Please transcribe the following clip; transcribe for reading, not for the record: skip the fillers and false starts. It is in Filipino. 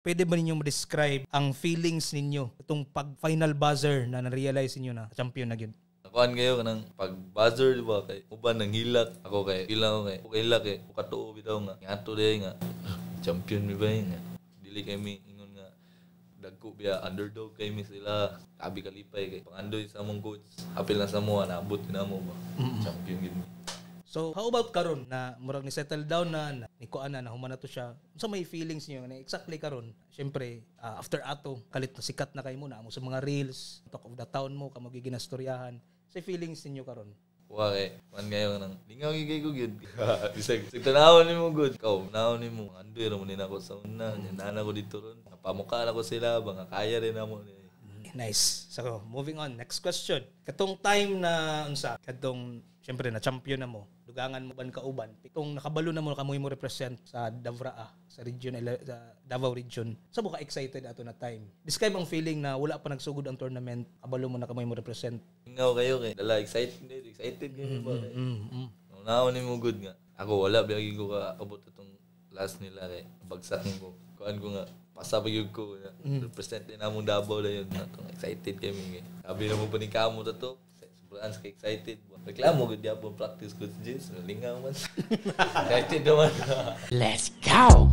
pwede ba ninyong ma-describe ang feelings ninyo itong pag-final buzzer na na-realize niyo na champion na gyud? Nakuan kayo kanang pag-buzzer, diba? Kay uban nang hilak. Ako kay ilang kay hilak eh. Ukatuo bitaw nga. Ngato day nga. Champion mi ba yun nga. Dili kay mi ingon nga. Dagko biya underdog kay mi sila. Abi kalipay kay pangandoy sa among coach. Apil na sa mo naabot kinamo ba. Champion gid mi. So, how about karon na murag ni settle down na ni kuan na human na to siya. Unsa may feelings niyo na exactly karon? Syempre, after ato kalit na sikat na kay mo na mo sa mga reels, talk of the town mo kamo giginastoryahan. Sa feelings ninyo karon? Wa kay man ngayon nang lingaw gigay ko gyud. Bisag tanawon nimo good. Kaw, tanawon nimo andoy ra mo ni nako sa una. Nana ko dito ron. Napamukha na ko sila baka kaya rin namo. Nice. So, moving on. Next question. Katong time na unsa, katong syempre na champion na mo, dugangan mo ban kauban. Pitong nakabalo na mo kamoy mo represent sa Davraa, sa region sa Davao region. Sa mo ka excited ato na time? Describe ang feeling na wala pa nagsugod ang tournament, kabalo mo na kamoy mo represent. Ingaw kayo kay dala excited kayo ba? Naon nimo good nga. Ako wala biyagi ko ka abot itong last nila kay bagsak ko. Kuan ko nga pasabay ko represent din among Davao na yun. Excited kami. Sabi na mo pa ni kamo to. Sobrang excited. Reklamo gud ya po practice ko sa Jis. Lingaw man. Excited naman. Let's go!